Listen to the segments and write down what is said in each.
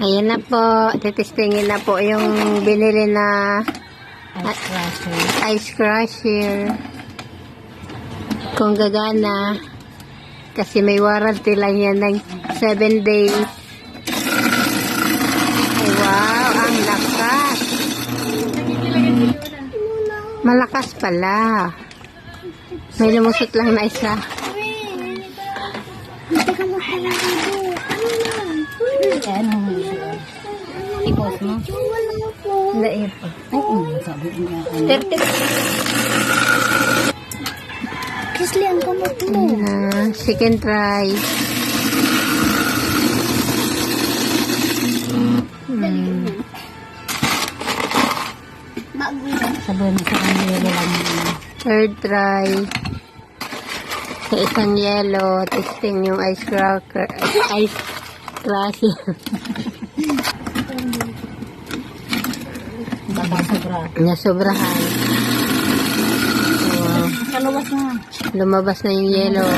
Ayan na po. Titistingin na po yung binili na ice crusher. Kung gagana. Kasi may warranty lang yan ng 7 days. Ay, wow, ang lakas. Malakas pala. May lumusot lang na isa. Ipos mo? Laip. Ay, sabi niya. 30. Kisli ang kamot mo. Second try. Sabi mo sa kanila lang. Third try. Sa isang yellow, testing yung ice crusher. Baka sobra. Nasobrahan. So, Kaluwas na. lumabas na yung yellow.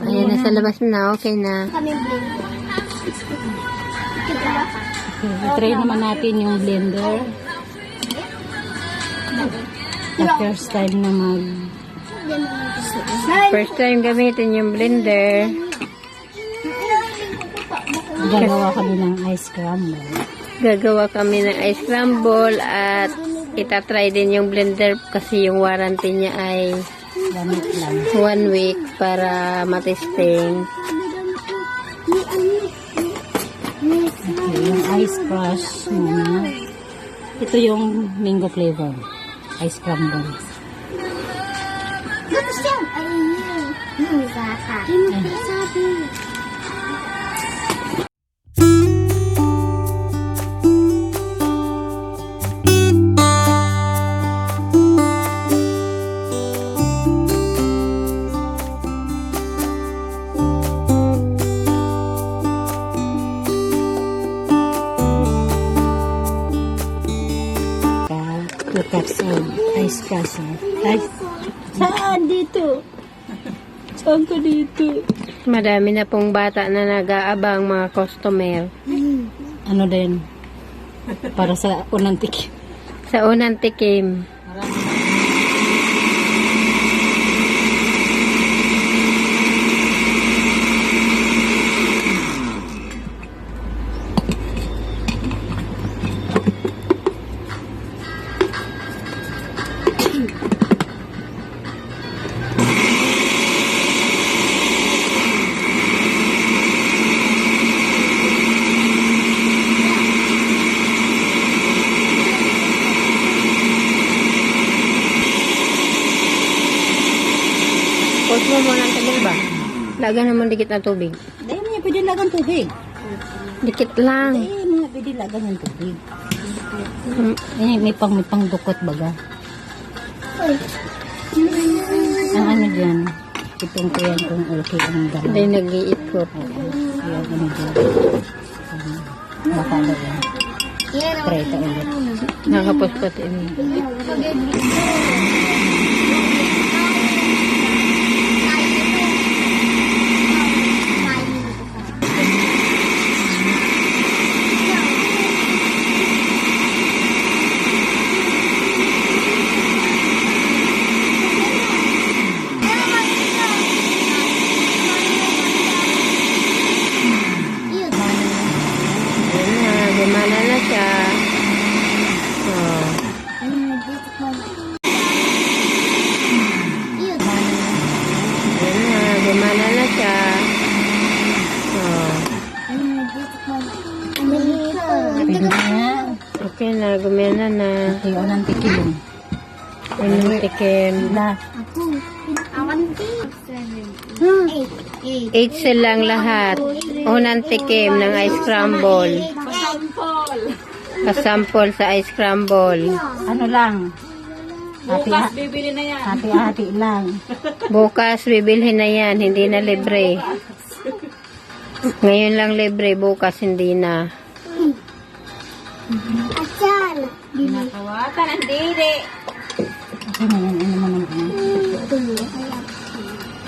Ayan, nasa labas na. Okay na. Try naman natin yung blender. The first time na First time gamitin yung blender. gagawa kami ng ice crumble. Gagawa kami ng ice crumble at itatry din yung blender kasi yung warranty niya ay Gamit lang. 1 week para matesting. Okay, yung ice crush muna. Ito yung mango flavor. Ice crumble. Cups of ice crusher. Saan dito? Saan ka dito? Madami na pong bata na nag-aabang mga customer. Ano din? Para sa unang tikim. Sa unang tikim. Pause mo muna ang tagal ba? Laga naman dikit na tubig. Dahil mga pwede lagang tubig. Dikit lang. Dahil mga pwede lagang ng tubig. May pang dukot baga. Ang ano dyan, itong kuyan kung okay ang dami. Hindi nag-iikot. Kaya ano dyan. Baka na yan. Try ito ulit. Nakapospot in. Gumana na siya. Oh. Gumana na siya. Oh. Pwede na. Okay na, gumana na. Ito yung unang tikim. Unang tikim. Na. 8 silang lahat. Unang tikim ng ice crumble. Pasampol sa ice crumble. Ano lang? Bukas bibili na yan. Hati-hati lang. Bukas bibilhin na yan, hindi na libre. Ngayon lang libre, bukas hindi na. Nakawatan ang dili. Ano naman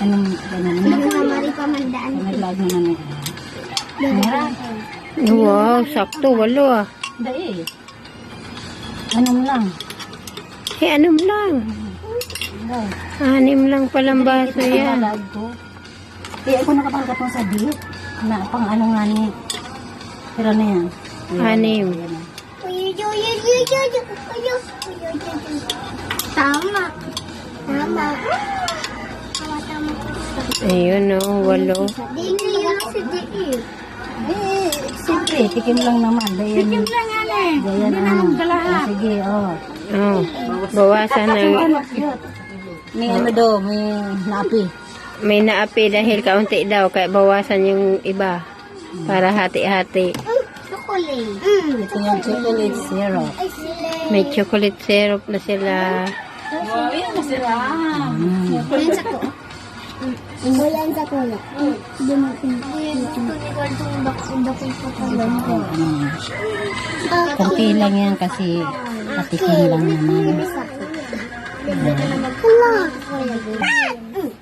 ang Anong ganun? Naglag naman eh. Meron. Wow, sakto, 8 ah. Dahil. Anong lang? Anong lang? 6 lang palang baso yan. Nalag ko. Eh, ako nakapangkat mo sa di. Na, pang ano nga ni. Pero na yan. 6. Tama. Tama. Ayun oh, 8. Hindi yun si Dave. Eh, siyempre, tikim lang naman. Dahil, tikim lang yan eh. Dahil, sige, oh. Oh, bawasan ng... May ano daw, may naapi. May naapi dahil kaunti daw, kaya bawasan yung iba. Para hati-hati. Chocolate. Ito yung chocolate syrup. Ay, sila. May chocolate syrup na sila. Yan sa ko. Yan sa ko. Dumating. Kunti lang yan kasi patikim lang naman.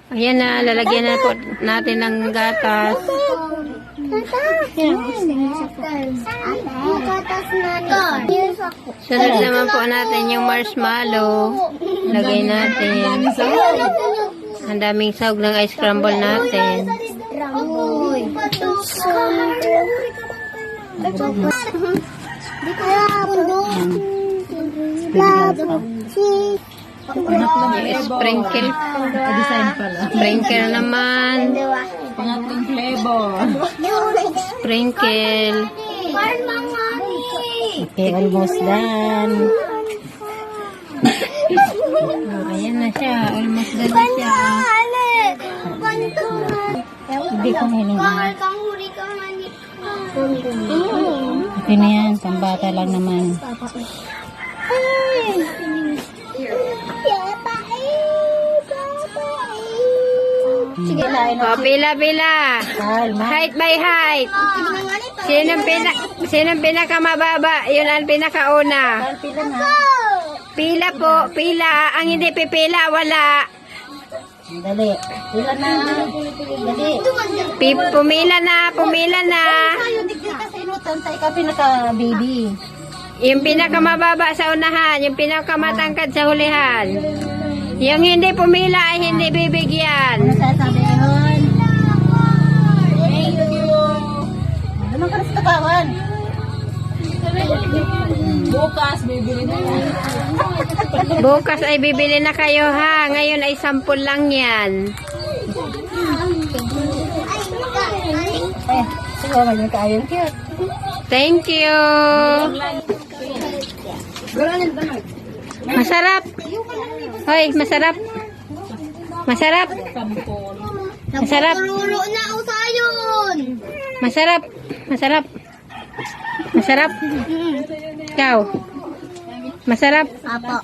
Ayan na, lalagyan na po natin ng gatas. Sunod naman po natin yung marshmallow. Lagay natin. Ang daming sahog ng ice crumble natin. Sprinkle. Design pala. Sprinkle naman. Pangatling flavor. Sprinkle. Okay, almost done. Oh, ayan na siya. Almost done na siya. Hindi ko hininga. Okay na yan, pambata lang naman. Sige, lain Oh, pila-pila. Kalma. Height by height. Sinong pinakamababa? Yun ang pinakauna. Pila na. Pila po, pila. Ang hindi pipila, wala. Dali. Pila na. Dali. Pumila na, pumila na. Ikaw pinaka-baby. Yung pinakamababa sa unahan, yung pinakamatangkad sa hulihan. Yung hindi pumila ay hindi bibigyan. Ano sasabi yun? Thank you. Naman ka na sa katawan. Bukas, bibili na yan. Bukas ay bibili na kayo ha. Ngayon ay 10 lang yan. Siguro maging kaayong cute. Thank you. Masarap. Hoy, masarap. Masarap. Masarap. Napupurulo na usayon. Masarap. Masarap. Masarap. Ikaw. Masarap. Apo.